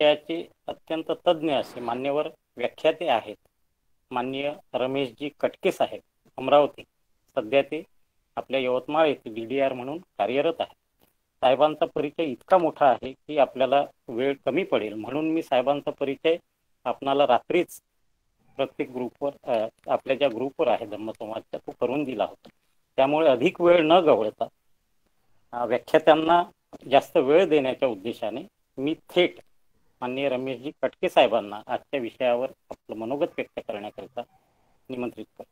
विषयाचे अत्यंत तज्ज्ञ असे मान्यवर व्याख्याते आहेत. माननीय रमेशजी कटके साहेब, अमरावती. सध्या ते आपल्या यवतमाळ येथे DDR म्हणून कार्यरत आहेत. साहेबांचा परिचय इतका मोठा आहे की आपल्याला वेळ कमी पडेल, म्हणून मी साहेबांचा परिचय आपणाला रात्रीच प्रत्येक ग्रुपवर आपल्या ज्या ग्रुपवर आहे धम्मसंवादच्या तो करून दिला होता. त्यामुळे अधिक वेळ न गवळता व्याख्यात्यांना जास्त वेळ देण्याच्या उद्देशाने मी थेट माननीय रमेशजी कटके साहेबांना आजच्या विषयावर आपलं मनोगत व्यक्त करण्याकरिता निमंत्रित करतो.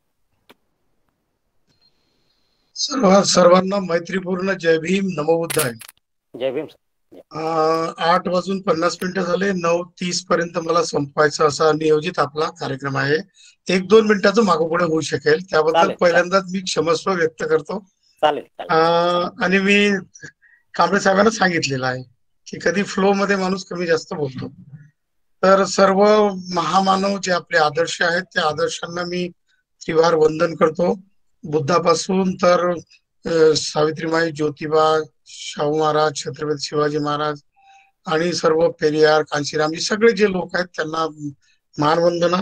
सर्वांना मैत्रीपूर्ण जय भीम, नमो बुद्धाय. जय भीम. 8:50 झाले. 9:30 पर्यंत मला संपवायचा असा नियोजित आपला कार्यक्रम आहे. 1-2 मिनिटाचं मागोपुढे होऊ शकेल, त्याबद्दल पहिल्यांदाच मी क्षमस्व व्यक्त करतो. आणि मी कांबळे साहेबांना सांगितलेलं आहे की कधी फ्लो मध्ये माणूस कमी जास्त बोलतो. तर सर्व महामानव जे आपले आदर्श आहेत त्या आदर्शांना मी त्रिवार वंदन करतो. बुद्धापासून तर सावित्रीमाई, ज्योतिबा, शाहू महाराज, छत्रपती शिवाजी महाराज आणि सर्व पेरियार, कांशीराम, सगळे जे लोक आहेत त्यांना मानवंदना.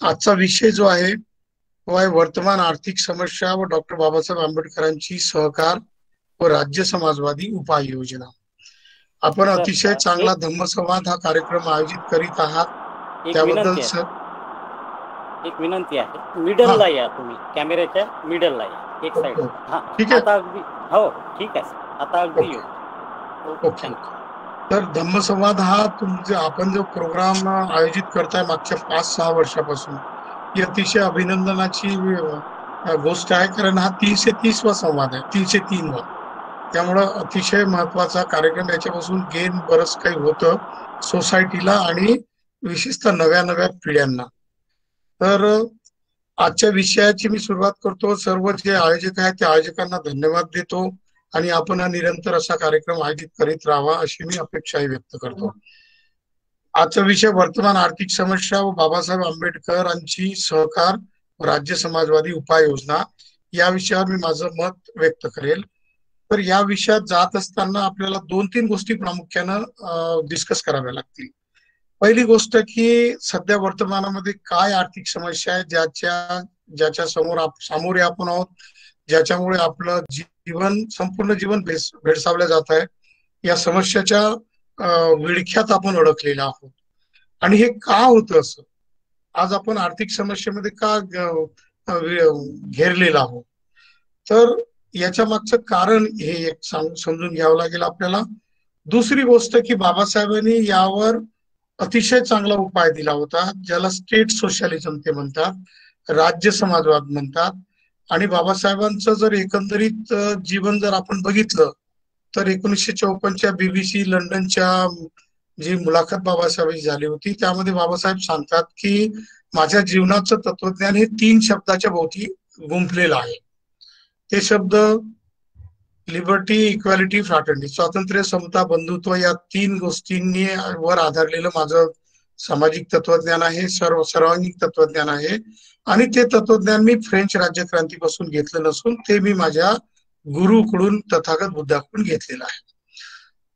आजचा विषय जो आहे तो आहे वर्तमान आर्थिक समस्या व डॉक्टर बाबासाहेब आंबेडकरांची सहकार व राज्य समाजवादी उपाययोजना. आपण अतिशय चांगला धम्मसंवाद हा कार्यक्रम आयोजित करीत आहात, त्याबद्दल सर एक विनंती आहे. मिडलला या, तुम्ही कॅमेऱ्याच्या मिडलला या, एक साइड. ठीक आहे. आता अगदी हो, ठीक आहे. आता अगदी ओके. तर धम्मसंवाद हा तुमचे आपण जो प्रोग्राम आयोजित करताय मागच्या 5-6 वर्षापासून, ही अतिशय अभिनंदनाची गोष्ट आहे, कारण हा 330वा संवाद आहे, 303 वा. त्यामुळं अतिशय महत्वाचा कार्यक्रम. याच्यापासून गेन बरंच काही होतं सोसायटीला आणि विशेषतः नव्या पिढ्यांना. तर आजच्या विषयाची मी सुरुवात करतो. सर्व जे आयोजक आहेत त्या आयोजकांना धन्यवाद देतो आणि आपण निरंतर असा कार्यक्रम आयोजित करीत राहावा अशी मी अपेक्षाही व्यक्त करतो. आजचा विषय वर्तमान आर्थिक समस्या व बाबासाहेब आंबेडकरांची सहकार राज्य समाजवादी उपाययोजना, या विषयावर मी माझं मत व्यक्त करेल. तर या विषयात जात असताना आपल्याला 2-3 गोष्टी प्रामुख्यानं डिस्कस कराव्या लागतील. पहिली गोष्ट की सध्या वर्तमानामध्ये काय आर्थिक समस्या आहे ज्याच्या सामोरे आपण आहोत, ज्याच्यामुळे आपलं संपूर्ण जीवन भेडसावलं जात आहे. या समस्याच्या विळख्यात आपण अडकलेला आहोत आणि हे का होतं असं, आज आपण आर्थिक समस्येमध्ये का घेरलेला आहोत. तर याच्या मागचं कारण हे एक समजून घ्यावं लागेल आपल्याला. दुसरी गोष्ट की बाबासाहेबांनी यावर अतिशय चांगला उपाय दिला होता, ज्याला स्टेट सोशलिझम ते म्हणतात, राज्य समाजवाद म्हणतात. आणि बाबासाहेबांचं जर एकंदरीत जीवन जर आपण बघितलं तर 1954च्या BBC लंडनच्या जी मुलाखत बाबासाहेबांची झाली होती त्यामध्ये बाबासाहेब सांगतात की माझ्या जीवनाचं तत्वज्ञान हे 3 शब्दाच्या भोवती गुंफलेलं आहे. ते शब्द लिबर्टी, इक्वॅलिटी, फ्रॅटर्निटी, स्वातंत्र्य, समता, बंधुत्व, या 3 गोष्टींनी वर आधारलेलं माझं सामाजिक तत्वज्ञान आहे, सर्वांगीण तत्वज्ञान आहे. आणि ते तत्वज्ञान मी फ्रेंच राज्यक्रांतीपासून घेतलं नसून ते मी माझ्या गुरुकडून, तथागत बुद्धाकडून घेतलेलं आहे.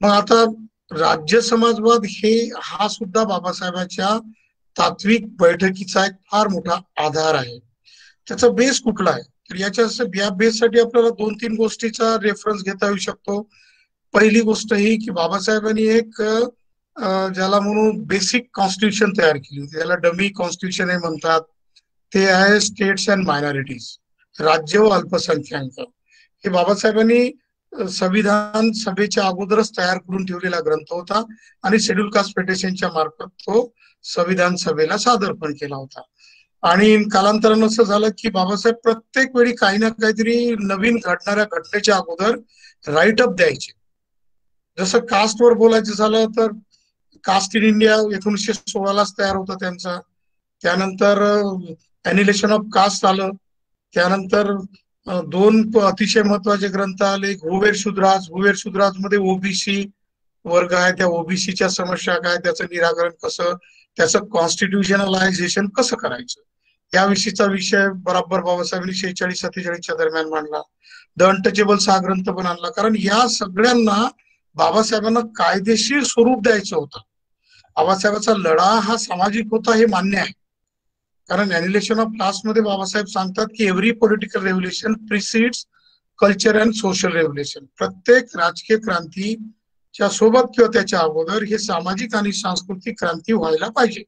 मग आता राज्य समाजवाद हा सुद्धा बाबासाहेबांच्या तात्विक बैठकीचा एक फार मोठा आधार आहे. त्याचा बेस कुठला आहे, तर या बेससाठी आपल्याला 2-3 गोष्टीचा रेफरन्स घेता येऊ शकतो. पहिली गोष्ट ही की बाबासाहेबांनी एक ज्याला म्हणून बेसिक कॉन्स्टिट्यूशन तयार केली होती, त्याला डमी कॉन्स्टिट्यूशन हे म्हणतात. ते आहे स्टेट्स अँड मायनॉरिटीज, राज्य व अल्पसंख्याक. हे बाबासाहेबांनी संविधान सभेच्या अगोदरच तयार करून ठेवलेला ग्रंथ होता आणि शेड्यूल कास्ट फेडरेशनच्या मार्फत तो संविधान सभेला सादर पण केला होता. आणि कालांतरानं असं झालं की बाबासाहेब प्रत्येक वेळी काही ना काहीतरी नवीन घडणाऱ्या घटनेच्या अगोदर राईट अप द्यायचे. जसं कास्टवर बोलायचं झालं तर कास्ट इन इंडिया 1916लाच तयार होतं त्यांचा. त्यानंतर ॲनिलेशन ऑफ कास्ट आलं. त्यानंतर 2 अतिशय महत्वाचे ग्रंथ आले. हुवेर शुद्राज मध्ये ओबीसी वर्ग आहे, त्या ओबीसीच्या समस्या काय, त्याचं निराकरण कसं, त्याचं कॉन्स्टिट्युशनलायझेशन कसं करायचं, याविषयीचा विषय बरोबर बाबासाहेबांनी 46-47च्या दरम्यान मांडला. द अनटचेबल्स हा ग्रंथ पण आणला, कारण या सगळ्यांना बाबासाहेबांना कायदेशीर स्वरूप द्यायचं होतं. बाबासाहेबांचा लढा हा सामाजिक होता हे मान्य आहे. कारण ॲनिलेशन ऑफ कास्टमध्ये बाबासाहेब सांगतात की every political revolution प्रिसिड्स culture and social revolution. प्रत्येक राजकीय क्रांतीच्या सोबत किंवा त्याच्या अगोदर हे सामाजिक आणि सांस्कृतिक क्रांती व्हायला पाहिजे,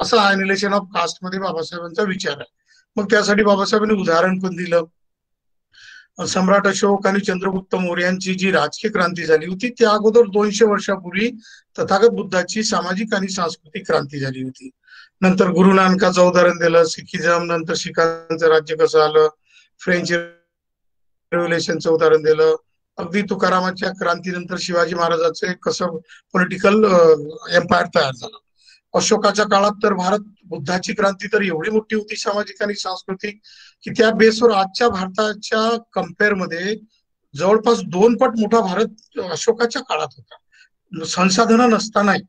असा ॲनिलेशन ऑफ कास्ट मध्ये बाबासाहेबांचा विचार आहे. मग त्यासाठी बाबासाहेबांनी उदाहरण पण दिलं. सम्राट अशोक आणि चंद्रगुप्त मौर्य यांची जी राजकीय क्रांती झाली होती त्या अगोदर 200 वर्षापूर्वी तथागत बुद्धाची सामाजिक आणि सांस्कृतिक क्रांती झाली होती. नंतर गुरु नानकाचं उदाहरण दिलं, सिखिझम, नंतर शिखांचं राज्य कसं आलं, फ्रेंच रेव्होल्युशनचं उदाहरण दिलं, अगदी तुकारामाच्या क्रांतीनंतर शिवाजी महाराजांचे कसं पॉलिटिकल एम्पायर तयार झालं. अशोकाच्या काळात तर भारत बुद्धाची क्रांती तर एवढी मोठी होती सामाजिक आणि सांस्कृतिक की त्या बेसवर आजच्या भारताच्या कम्पेअरमध्ये जवळपास 2 पट मोठा भारत अशोकाच्या काळात होता. संसाधनं नसतानाही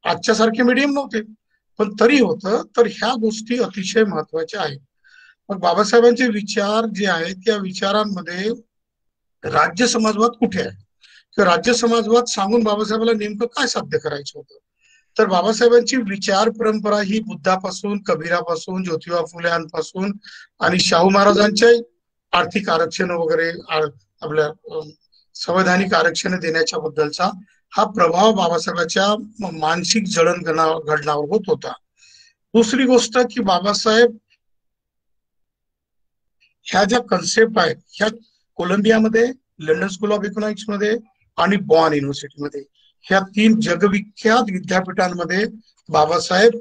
आजच्या सारखे मीडियम नव्हते, पण तरी होतं. तर ह्या गोष्टी अतिशय महत्वाच्या आहेत. मग बाबासाहेबांचे विचार जे आहेत त्या विचारांमध्ये राज्य समाजवाद कुठे आहे, तर राज्य समाजवाद सांगून बाबासाहेबांना नेमकं काय साध्य करायचं होतं. तर बाबासाहेबांची विचार परंपरा ही बुद्धापासून, कबीरापासून, ज्योतिबा फुल्यांपासून आणि शाहू महाराजांच्या आर्थिक आरक्षण वगैरे आपल्या संवैधानिक आरक्षण देण्याच्या बद्दलचा हा प्रभाव बाबासाहेबांच्या मानसिक जडणघडणावर होत होता. दुसरी गोष्ट की बाबासाहेब ह्या ज्या कन्सेप्ट आहेत ह्या कोलंबियामध्ये, लंडन स्कूल ऑफ इकॉनॉमिक्स मध्ये आणि बॉन युनिव्हर्सिटीमध्ये ह्या 3 जगविख्यात विद्यापीठांमध्ये बाबासाहेब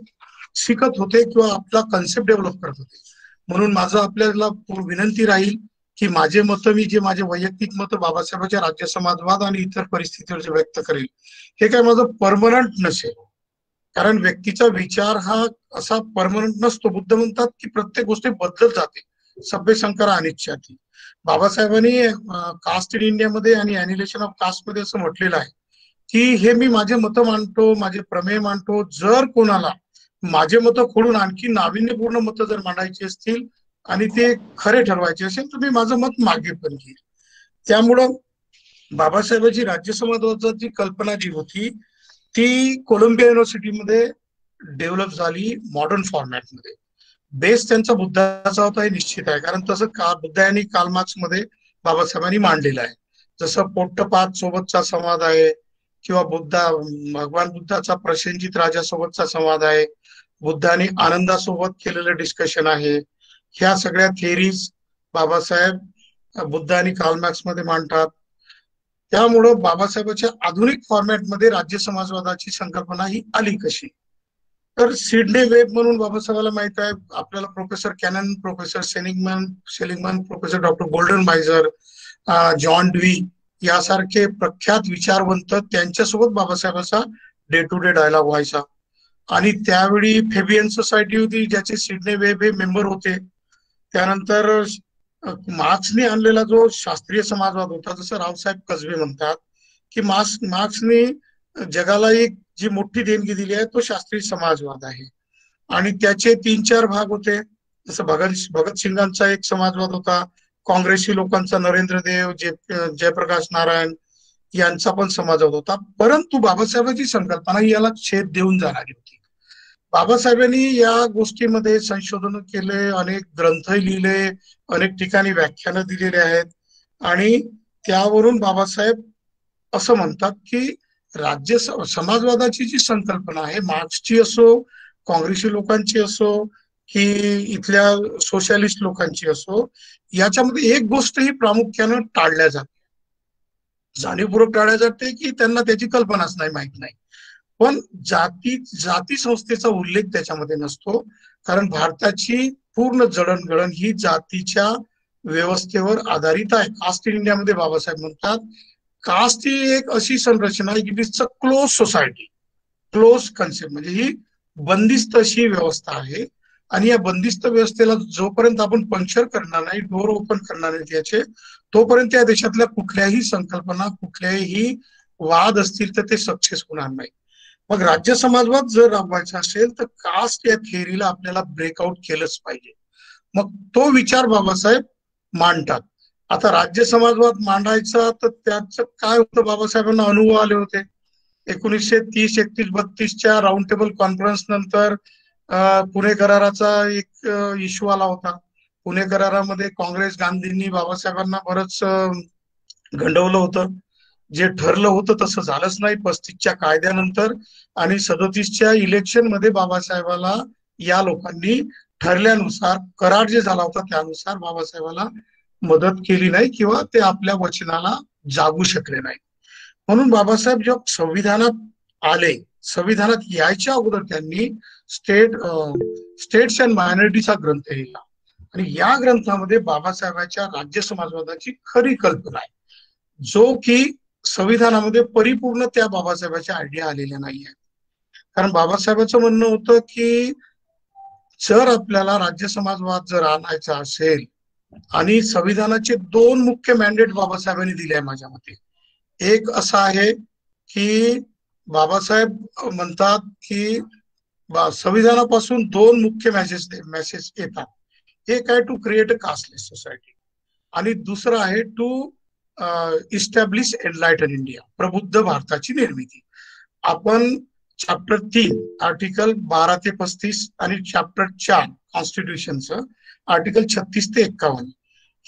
शिकत होते किंवा आपला कन्सेप्ट डेव्हलप करत होते. म्हणून माझं आपल्याला विनंती राहील की माझे मत, मी जे माझे वैयक्तिक मत बाबासाहेबांच्या राज्य समाजवाद आणि इतर परिस्थितीवर जे व्यक्त करेल हे काय माझं परमनंट नसेल. कारण व्यक्तीचा विचार हा असा परमनंट नसतो. बुद्ध म्हणतात की प्रत्येक गोष्ट बदलत जाते, सभ्य संकरा अनिच्छाती. बाबासाहेबांनी कास्ट इन इंडियामध्ये आणि ॲनिलेशन ऑफ कास्ट मध्ये असं म्हटलेलं आहे की हे मी माझे मत मांडतो, माझे प्रमेय मांडतो. जर कोणाला माझे मत खोडून आणखी नाविन्यपूर्ण मत जर मांडायची असतील आणि ते खरे ठरवायचे असेल तर मी माझं मत मागे पण घेईल. त्यामुळं बाबासाहेबांची राज्य समाजवादाची कल्पना जी होती ती कोलंबिया युनिव्हर्सिटीमध्ये डेव्हलप झाली मॉडर्न फॉर्मॅटमध्ये. बेस त्यांचा बुद्धाचा होता हे निश्चित आहे, कारण तसं बुद्ध यांनी कार्ल मार्क्स मध्ये बाबासाहेबांनी मांडलेलं आहे. जसं पोट्टपाथ सोबतचा संवाद आहे किंवा भगवान बुद्धाचा प्रसेनजित राजासोबतचा संवाद आहे, बुद्धाने आनंदासोबत केलेलं डिस्कशन आहे. ह्या सगळ्या थिअरीज बाबासाहेब बुद्ध आणि कार्ल मार्क्स मध्ये मांडतात. त्यामुळं बाबासाहेबांच्या आधुनिक फॉर्मॅटमध्ये राज्य समाजवादाची संकल्पना ही आली कशी, तर सिडनी वेब म्हणून बाबासाहेबांना माहित आहे आपल्याला, professor Cannan, professor Seligman, professor doctor Goldenweiser, John Dewey यासारखे प्रख्यात विचारवंत, त्यांच्यासोबत बाबासाहेबांचा डे टू डे डायलॉग व्हायचा. आणि त्यावेळी फेबियन सोसायटी होती ज्याचे सिडनी वेब हे मेंबर होते. त्यानंतर मार्क्सने आणलेला जो शास्त्रीय समाजवाद होता, जसं रावसाहेब कसबे म्हणतात की मार्क्सने जगाला एक जी मोठी देणगी दिली आहे तो शास्त्रीय समाजवाद आहे. आणि त्याचे 3-4 भाग होते. जसं भगतसिंगांचा एक समाजवाद होता, काँग्रेसी लोकांचा नरेंद्र देव, जयप्रकाश नारायण यांचा पण समाजवाद होता. परंतु बाबासाहेबांची संकल्पना याला छेद देऊन जाणारी होती. बाबासाहेबांनी या गोष्टीमध्ये संशोधन केले, अनेक ग्रंथ लिहिले, अनेक ठिकाणी व्याख्यानं दिलेले आहेत. आणि त्यावरून बाबासाहेब असं म्हणतात की राज्य समाजवादाची जी संकल्पना आहे, मार्क्सची असो, काँग्रेसी लोकांची असो की इथल्या सोशलिस्ट लोकांची असो, याच्यामध्ये एक गोष्ट ही प्रामुख्यानं टाळल्या जाते, जाणीवपूर्वक टाळल्या जाते की त्यांना त्याची कल्पनाच नाही, माहित नाही. पण जाती संस्थेचा उल्लेख त्याच्यामध्ये नसतो, कारण भारताची पूर्ण जडणघडण ही जातीच्या व्यवस्थेवर आधारित आहे. कास्ट इन इंडियामध्ये बाबासाहेब म्हणतात कास्ट ही एक अशी संरचना आहे की it's a close society, close concept, म्हणजे ही बंदिस्त अशी व्यवस्था आहे. आणि या बंदिस्त व्यवस्थेला जोपर्यंत आपण पंक्चर करणार नाही, डोर ओपन करणार नाही त्याचे, तोपर्यंत या देशातल्या कुठल्याही संकल्पना, कुठल्याही वाद असतील तर ते सक्सेस होणार नाही. मग राज्य समाजवाद जर राबवायचा असेल तर कास्ट या थिअरीला आपल्याला ब्रेकआउट केलंच पाहिजे. मग तो विचार बाबासाहेब मांडतात. आता राज्य समाजवाद मांडायचा तर त्याचं काय होतं, बाबासाहेबांना अनुभव आले होते. 1930-31-32च्या राऊंड टेबल कॉन्फरन्स नंतर पुणे कराराचा एक इश्यू आला होता. पुणे करारामध्ये काँग्रेस गांधींनी बाबासाहेबांना बरंच गंडवलं होतं. जे ठरलं होतं तसं झालंच नाही 35च्या कायद्यानंतर. आणि 37च्या इलेक्शन मध्ये बाबासाहेबाला या लोकांनी ठरल्यानुसार, करार जे झाला होता त्यानुसार बाबासाहेबाला मदत केली नाही किंवा ते आपल्या वचनाला जागू शकले नाही. म्हणून बाबासाहेब जेव्हा संविधानात आले, संविधानात यायच्या अगोदर त्यांनी स्टेट्स अँड मायनॉरिटीचा ग्रंथ लिहिला. आणि या ग्रंथामध्ये बाबासाहेबांच्या राज्य समाजवादाची खरी कल्पना आहे, जो की संविधानामध्ये परिपूर्ण त्या बाबासाहेबांच्या आयडिया आलेल्या नाही आहेत. कारण बाबासाहेबांचं म्हणणं होतं की जर आपल्याला राज्य समाजवाद जर आणायचा असेल, आणि संविधानाचे 2 मुख्य मॅन्डेट बाबासाहेबांनी दिले आहे माझ्या मते. एक असं आहे की बाबासाहेब म्हणतात की संविधानापासून 2 मुख्य मेसेज येतात. एक आहे to create a casteless society, आणि दुसरं आहे टू इस्टॅब्लिश एनलाइटन इंडिया, प्रबुद्ध भारताची निर्मिती. आपण चॅप्टर 3 आर्टिकल 12 ते 35 आणि चॅप्टर 4 कॉन्स्टिट्यूशनचं आर्टिकल 36 ते 51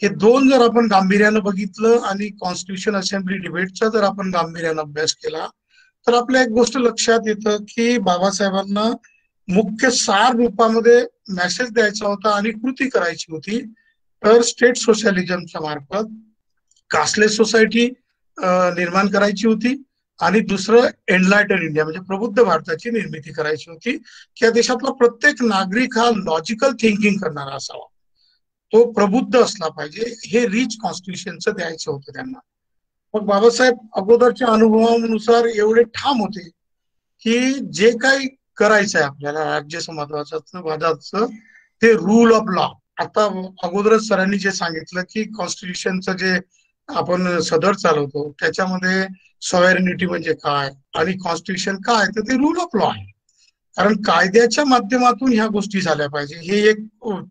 हे 2 जर आपण गांभीर्यानं बघितलं आणि कॉन्स्टिट्यूशन असेंब्ली डिबेटचा जर आपण गांभीर्यानं अभ्यास केला, तर आपल्या एक गोष्ट लक्षात येतं की बाबासाहेबांना मुख्य सार रूपामध्ये मेसेज द्यायचा होता आणि कृती करायची होती. तर स्टेट सोशलिझमच्या मार्फत कास्टलेस सोसायटी निर्माण करायची होती, आणि दुसरं एनलाइटन इंडिया म्हणजे प्रबुद्ध भारताची निर्मिती करायची होती, की या देशातला प्रत्येक नागरिक हा लॉजिकल थिंकिंग करणारा असावा, तो प्रबुद्ध असला पाहिजे. हे रिच कॉन्स्टिट्यूशनचं द्यायचं होतं त्यांना. मग बाबासाहेब अगोदरच्या अनुभवानुसार एवढे ठाम होते की जे काही करायचं आहे आपल्याला राज्य समाजवादाचं, ते रूल ऑफ लॉ. आता अगोदरच सरांनी जे सांगितलं की कॉन्स्टिट्यूशनचं जे आपण सदर चालवतो त्याच्यामध्ये सॉव्हरेनिटी म्हणजे काय आणि कॉन्स्टिट्यूशन काय, तर ते रूल ऑफ लॉ आहे. कारण कायद्याच्या माध्यमातून ह्या गोष्टी झाल्या पाहिजे, हे एक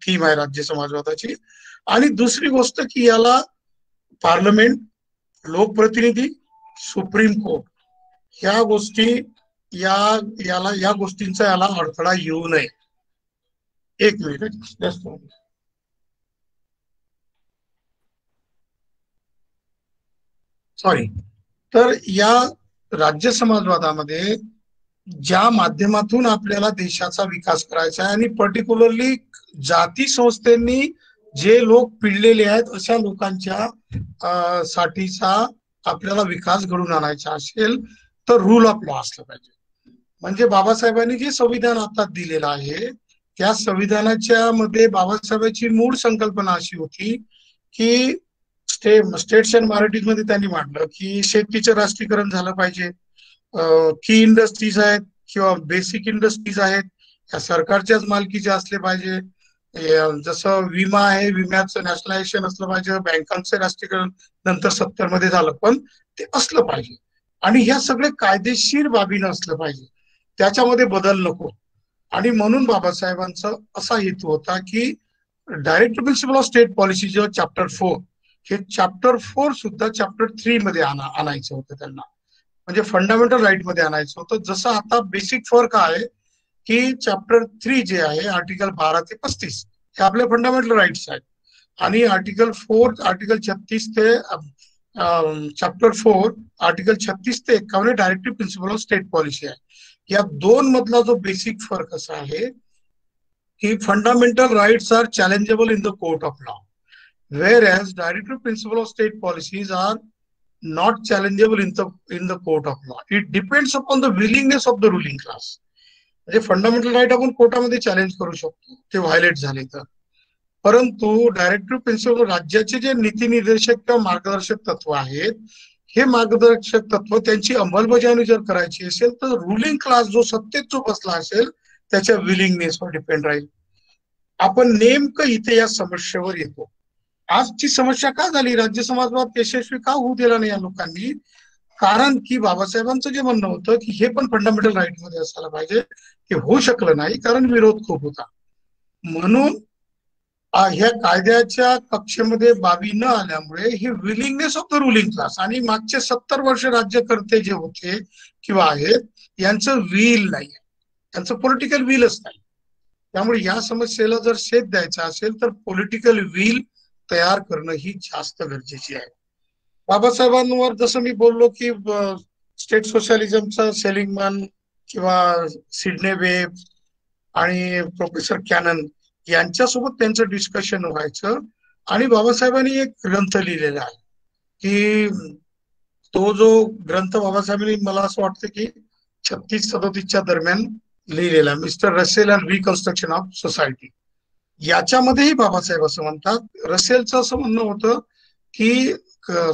थीम आहे राज्य समाजवादाची. आणि दुसरी गोष्ट की याला पार्लमेंट, लोकप्रतिनिधी, सुप्रीम कोर्ट ह्या गोष्टी या गोष्टींचा याला अडथळा येऊ नये. एक मिनिट सॉरी. तर या राज्य समाजवादामध्ये ज्या माध्यमातून आपल्याला देशाचा विकास करायचा आहे, आणि पर्टिक्युलरली जाती संस्थांनी जे लोक पिळलेले आहेत अशा लोकांच्या साठीचा आपल्याला विकास घडून आणायचा असेल, तर रूल ऑफ लॉ असलं पाहिजे. म्हणजे बाबासाहेबांनी जे संविधान आता दिलेलं आहे त्या संविधानाच्या मध्ये बाबासाहेबांची मूळ संकल्पना अशी होती की स्टेट्स अँड मायनॉरिटीज मध्ये त्यांनी मांडलं की शेतीचं राष्ट्रीयकरण झालं पाहिजे, की इंडस्ट्रीज आहेत किंवा बेसिक इंडस्ट्रीज आहेत त्या सरकारच्याच मालकीचे असले पाहिजे. जसं विमा आहे, विम्याचं नॅशनलायझेशन असलं पाहिजे, बँकांचं राष्ट्रीयकरण नंतर 70 मध्ये झालं, पण ते असलं पाहिजे. आणि ह्या सगळे कायदेशीर बाबीनं असलं पाहिजे, त्याच्यामध्ये बदल नको. आणि म्हणून बाबासाहेबांचा असा हेतू होता की direct principle of state policy जो चॅप्टर 4, हे चॅप्टर 4 सुद्धा चॅप्टर 3 मध्ये आणायचं होतं त्यांना, म्हणजे फंडामेंटल राईट मध्ये आणायचं होतं. जसं आता बेसिक फरक आहे की चॅप्टर 3 जे आहे आर्टिकल 12 ते 35 हे आपले फंडामेंटल राईट्स आहेत, आणि आर्टिकल 4 आर्टिकल 36 ते चॅप्टर 4 आर्टिकल 36 ते 51 directive principal of state policy आहे. या 2 मधला जो बेसिक फरक असा आहे की fundamental rights are challengeable in the court of law, whereas directive principle of state policies are not challengeable in the court of law. It depends upon the willingness of the ruling class. म्हणजे fundamental right आपण कोर्टामध्ये challenge करू शकतो ते violet झाले तर, परंतु directive principal राज्याचे जे नीती निर्देशक किंवा मार्गदर्शक तत्व आहेत, हे मार्गदर्शक तत्व त्यांची अंमलबजावणी जर करायची असेल तर रुलिंग क्लास जो सत्तेत जो बसला असेल त्याच्या विलिंगनेसवर डिपेंड राहील. आपण नेमकं इथे या समस्येवर येतो. आजची समस्या का झाली, राज्य समाजवाद यशस्वी का होऊ दिला नाही या लोकांनी? कारण की बाबासाहेबांचं जे म्हणणं होतं की हे पण फंडामेंटल राईट मध्ये असायला पाहिजे, ते होऊ शकलं नाही कारण विरोध खूप होता. म्हणून ह्या कायद्याच्या कक्षेमध्ये बाबी न आल्यामुळे ही willingness of the ruling class आणि मागचे 70 वर्ष राज्यकर्ते जे होते किंवा आहेत यांचं विल नाही, त्यांचं पॉलिटिकल विलच नाही. त्यामुळे या समस्येला जर शेत द्यायचा असेल तर पॉलिटिकल विल तयार करणं ही जास्त गरजेची आहे. बाबासाहेबांवर जसं मी बोललो की स्टेट सोशलिझमचा सेलिंगमॅन किंवा सिडने वेब आणि प्रोफेसर कॅनन यांच्यासोबत त्यांचं डिस्कशन व्हायचं आणि बाबासाहेबांनी एक ग्रंथ लिहिलेला आहे की तो जो ग्रंथ बाबासाहेबांनी मला असं वाटतं की 36-37च्या दरम्यान लिहिलेला mister Russell and reconstruction of society. याच्यामध्येही बाबासाहेब असं म्हणतात, रसेलचं असं म्हणणं होतं की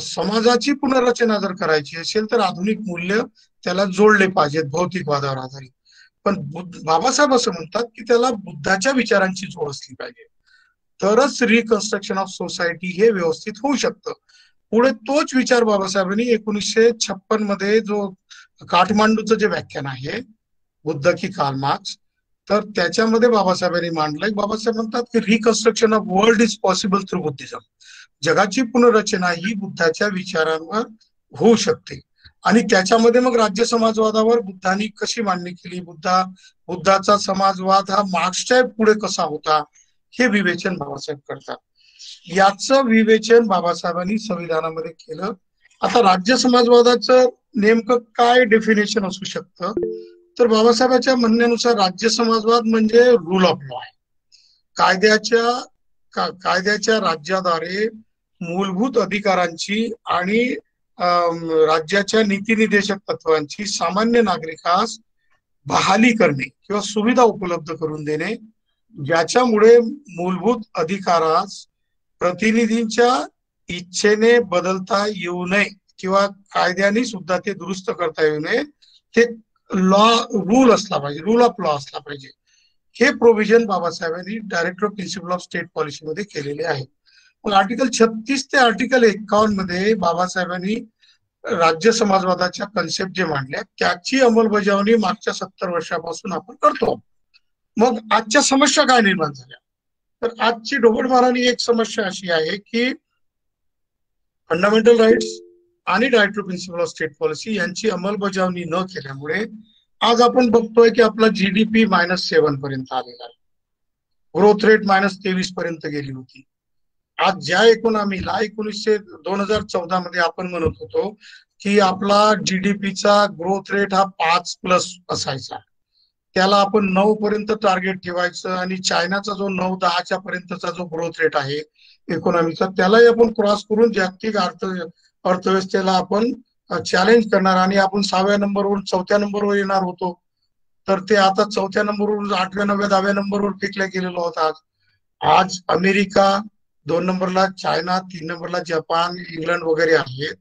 समाजाची पुनर्रचना जर करायची असेल तर आधुनिक मूल्य त्याला जोडले पाहिजेत भौतिकवादावर आधारित. पण बाबासाहेब असं म्हणतात की त्याला बुद्धाच्या विचारांची जोड असली पाहिजे, तरच रिकन्स्ट्रक्शन ऑफ सोसायटी हे व्यवस्थित होऊ शकतं. पुढे तोच विचार बाबासाहेबांनी 1956 मध्ये जो काठमांडूचं जे व्याख्यान आहे बुद्ध की कार्ल मार्क्स, तर त्याच्यामध्ये बाबासाहेबांनी मांडलंय. बाबासाहेब म्हणतात की reconstruction of world is possible through Buddhism. जगाची पुनर्रचना ही बुद्धाच्या विचारांवर होऊ शकते. आणि त्याच्यामध्ये मग राज्य समाजवादावर बुद्धांनी कशी मांडणी केली, बुद्धाचा समाजवाद हा मार्क्सच्या पुढे कसा होता, हे विवेचन बाबासाहेब करतात. याचं विवेचन बाबासाहेबांनी संविधानामध्ये केलं. आता राज्य समाजवादाचं नेमकं काय डेफिनेशन असू शकतं, तर बाबासाहेबांच्या म्हणण्यानुसार राज्य समाजवाद म्हणजे रूल ऑफ लॉ आहे. कायद्याच्या राज्याद्वारे मूलभूत अधिकारांची आणि राज्याच्या नीतिनिर्देशक तत्वांची सामान्य नागरिकास बहाली करणे किंवा सुविधा उपलब्ध करून देणे, ज्याच्यामुळे मूलभूत अधिकारास प्रतिनिधींच्या इच्छेने बदलता येऊ नये किंवा कायद्याने सुद्धा ते दुरुस्त करता येऊ नये, ते लॉ रूल असला पाहिजे, रूल ऑफ लॉ असला पाहिजे. हे प्रोव्हिजन बाबासाहेबांनी director of principle of state पॉलिसीमध्ये केलेले आहे. मग आर्टिकल 36 ते आर्टिकल 51 मध्ये बाबासाहेबांनी राज्य समाजवादाच्या कन्सेप्ट जे मांडल्या त्याची अंमलबजावणी मागच्या 70 वर्षापासून आपण करतो. मग आजच्या समस्या काय निर्माण झाल्या, तर आजची ढोबळमानाने एक समस्या अशी आहे की फंडामेंटल राईट्स आणि director principle of state policy यांची अंमलबजावणी न केल्यामुळे आज आपण बघतोय की आपला जीडीपी -7 पर्यंत आलेला आहे, ग्रोथ रेट -23 पर्यंत गेली होती. आज ज्या इकॉनॉमीला 2014 मध्ये आपण म्हणत होतो की आपला जीडीपीचा ग्रोथ रेट हा 5+ असायचा, त्याला आपण 9 पर्यंत टार्गेट ठेवायचं आणि चायनाचा जो 9-10च्या पर्यंतचा जो ग्रोथ रेट आहे इकॉनॉमीचा त्यालाही आपण क्रॉस करून जागतिक अर्थव्यवस्थेला आपण चॅलेंज करणार आणि आपण 6व्या नंबरवरून 4थ्या नंबरवर येणार होतो. तर ते आता 4थ्या नंबरवरून 8व्या 9व्या 10व्या नंबरवर फेकल्या गेलेलो होता. आज अमेरिका 2 नंबरला, चायना 3 नंबरला, जपान, इंग्लंड वगैरे आहेत.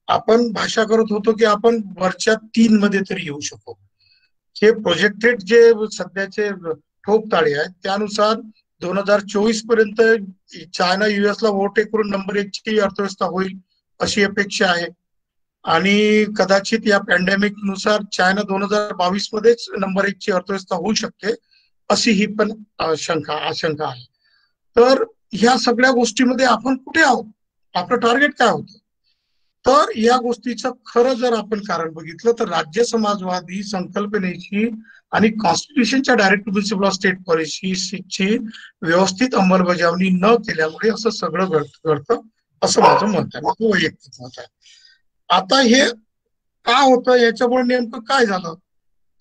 आपण भाषा करत होतो की आपण वरच्या 3 मध्ये तरी येऊ शकतो. हे प्रोजेक्टेड जे सध्याचे ठोकताळे आहेत त्यानुसार 2024 पर्यंत चायना युएसला ओव्हरटेक करून नंबर 1 ची अर्थव्यवस्था होईल अशी अपेक्षा आहे. आणि कदाचित या पॅन्डेमिक नुसार चायना 2022 मध्येच नंबर 1 ची अर्थव्यवस्था होऊ शकते अशी ही पण आशंका आहे. तर ह्या सगळ्या गोष्टीमध्ये आपण कुठे आहोत, आपलं टार्गेट काय होतं, तर या गोष्टीचं खरं जर आपण कारण बघितलं तर राज्य समाजवादी संकल्पनेची आणि कॉन्स्टिट्यूशनच्या डायरेक्ट प्रिन्सिपल ऑफ स्टेट पॉलिसीची व्यवस्थित अंमलबजावणी न केल्यामुळे असं सगळं घडतं असं माझं मत आहे, माझं वैयक्तिक मत आहे. आता हे का होतं, याच्यामुळे नेमकं काय झालं,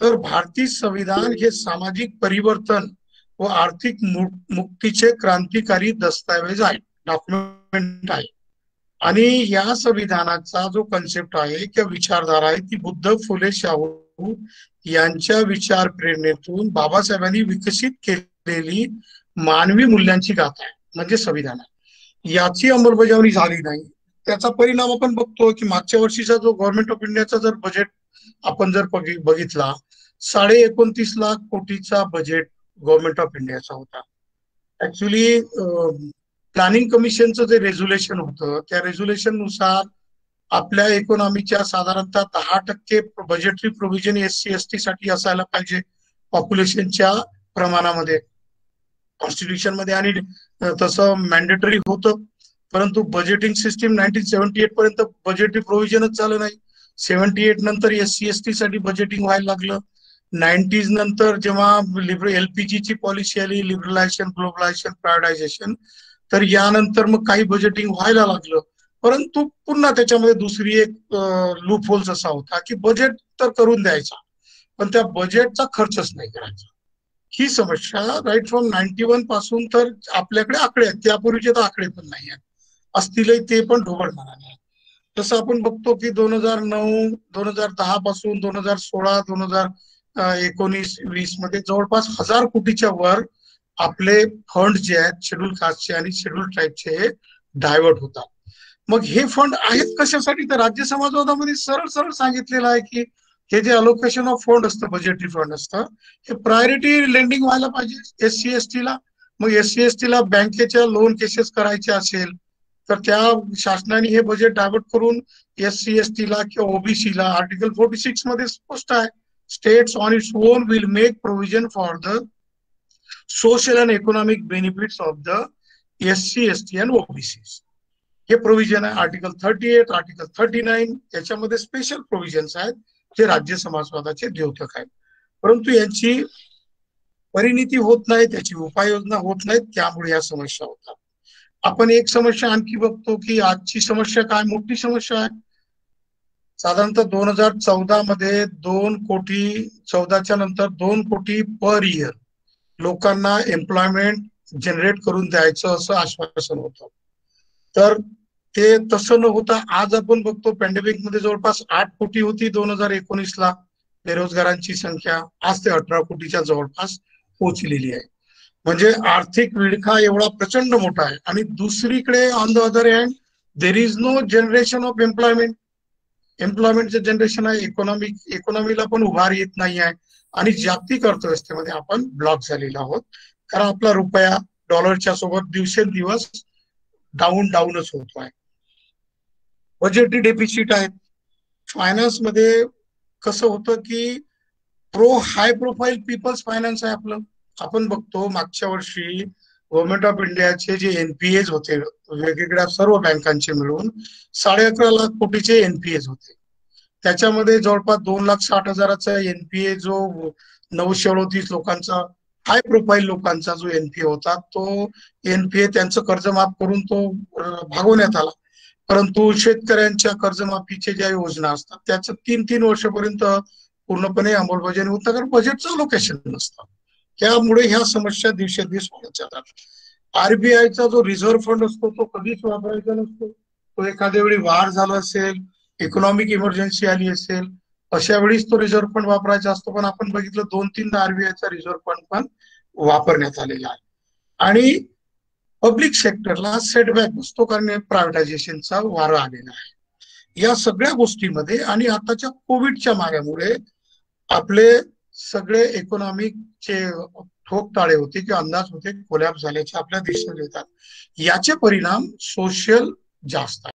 तर भारतीय संविधान हे सामाजिक परिवर्तन व आर्थिक मुक्तीचे क्रांतिकारी दस्तावेज आहे, डॉक्युमेंट आहे. आणि या संविधानाचा जो कन्सेप्ट आहे किंवा विचारधारा आहे ती बुद्ध, फुले, शाहू यांच्या विचार प्रेरणेतून बाबासाहेबांनी विकसित केलेली मानवी मूल्यांची गाथा आहे, म्हणजे संविधान आहे. याची अंमलबजावणी झाली नाही, त्याचा परिणाम आपण बघतो की मागच्या वर्षीचा जो गव्हर्नमेंट ऑफ इंडियाचा जर बजेट आपण जर बघितला 29.5 लाख कोटीचा बजेट गव्हर्नमेंट ऑफ इंडियाचा होता. ऍक्च्युली प्लॅनिंग कमिशनचं जे रेझोल्युशन होतं त्या रेझोल्युशन नुसार आपल्या इकॉनॉमीच्या साधारणतः 10% बजेटरी प्रोव्हिजन SC ST साठी असायला पाहिजे पॉप्युलेशनच्या प्रमाणामध्ये. कॉन्स्टिट्यूशन मध्ये आणि तसं मॅन्डेटरी होतं. परंतु बजेटिंग सिस्टीम 1978 पर्यंत बजेटरी प्रोव्हिजनच झालं नाही. 78 नंतर SC ST साठी बजेटिंग व्हायला लागलं. 90s नंतर जेव्हा LPG ची पॉलिसी आली, लिबरलायझेशन, ग्लोबलायझेशन, प्रायव्हेटायझेशन, तर यानंतर मग काही बजेटिंग व्हायला लागलं. परंतु पुन्हा त्याच्यामध्ये दुसरी एक लूप होल्स असा होता की बजेट तर करून द्यायचा, पण त्या बजेटचा खर्चच नाही करायचा. ही समस्या राईट फ्रॉम 91 पासून तर आपल्याकडे आकडे आहेत, त्यापूर्वीचे तर आकडे पण नाही आहेत, असतीलही ते पण ढोबळमानाने आहे. तसं आपण बघतो की 2009 2010 पासून 2016 2019-20 मध्ये जवळपास 1000 कोटीच्या वर आपले फंड जे आहेत शेड्यूल कास्टचे आणि शेड्यूल ट्राईबचे हे डायव्हर्ट होतात. मग हे फंड आहेत कशासाठी, तर राज्य समाजवादामध्ये सरळ सरळ सांगितलेलं आहे की हे जे अलोकेशन ऑफ फंड असतं, बजेटरी फंड असतं, हे प्रायोरिटी लेंडिंग व्हायला पाहिजे SC ST ला. मग SC ST ला बँकेच्या लोन केसेस करायचे असेल तर त्या शासनाने हे बजेट डायव्हर्ट करून SC ST ला किंवा OBC ला आर्टिकल 46 मध्ये स्पष्ट आहे, states on its own will make provision for the social and economic benefits of the SC ST and OBC. हे प्रोव्हिजन आहे आर्टिकल 38, आर्टिकल 39. याच्यामध्ये स्पेशल प्रोव्हिजन्स आहेत जे राज्य समाजवादाचे द्योतक आहेत, परंतु यांची परिणिती होत नाही, त्याची उपाययोजना होत नाहीत, त्यामुळे या समस्या होतात. आपण एक समस्या आणखी बघतो की आजची समस्या काय मोठी समस्या आहे. साधारणतः 2014 मध्ये 2 कोटी, 14च्या नंतर 2 कोटी पर इयर लोकांना एम्प्लॉयमेंट जनरेट करून द्यायचं असं आश्वासन होतं. तर ते तसं न होता आज आपण बघतो पॅन्डेमिक मध्ये जवळपास 8 कोटी होती 2019ला बेरोजगारांची संख्या, आज ते 18 कोटीच्या जवळपास पोहोचलेली आहे. म्हणजे आर्थिक विळखा एवढा प्रचंड मोठा आहे. आणि दुसरीकडे on the other hand there is no generation of employment. एम्प्लॉयमेंटचं जनरेशन आहे, इकॉनॉमीला पण उभार येत नाही आहे आणि जागतिक अर्थव्यवस्थेमध्ये आपण ब्लॉक झालेलो आहोत, कारण आपला रुपया डॉलरच्या सोबत दिवसेंदिवस डाऊनच होतो आहे. बजेटरी डेफिसिट आहेत. फायनान्स मध्ये कसं होतं की हाय प्रोफाईल पीपल्स फायनान्स आहे आपलं. आपण बघतो मागच्या वर्षी गव्हर्नमेंट ऑफ इंडियाचे जे NPAs होते वेगवेगळ्या सर्व बँकांचे मिळून 11.5 लाख कोटीचे NPAs होते. त्याच्यामध्ये जवळपास 2,60,000चा NPA जो 938 लोकांचा हाय प्रोफाईल लोकांचा जो NPA होता, तो NPA त्यांचं कर्ज माफ करून तो भागवण्यात आला. परंतु शेतकऱ्यांच्या कर्जमाफीच्या ज्या योजना असतात त्याचं 3-3 वर्षापर्यंत पूर्णपणे अंमलबजावणी होतं, कारण बजेटचं लोकेशन नसतं. त्यामुळे ह्या समस्या दिवसेंदिवस वाढत जातात. RBIचा जो रिझर्व्ह फंड असतो तो कधीच वापरायचा नसतो. तो एखाद्या वेळी वार झाला असेल, इकॉनॉमिक इमर्जन्सी आली असेल, अशा वेळीच तो रिझर्व्ह फंड वापरायचा असतो. पण आपण बघितलं 2-3दा RBIचा रिझर्व्ह फंड पण वापरण्यात आलेला आहे. आणि पब्लिक सेक्टरला सेटबॅक बसतो, कारण प्रायव्हेटायझेशनचा वारा आलेला आहे. या सगळ्या गोष्टीमध्ये आणि आताच्या कोविडच्या माऱ्यामुळे आपले सगळे इकॉनॉमिकचे ठोकताळे होते की अंदाज होते कोलॅप्स झाल्याचे आपल्या दिसून येतात. याचे परिणाम सोशल जास्त आहेत.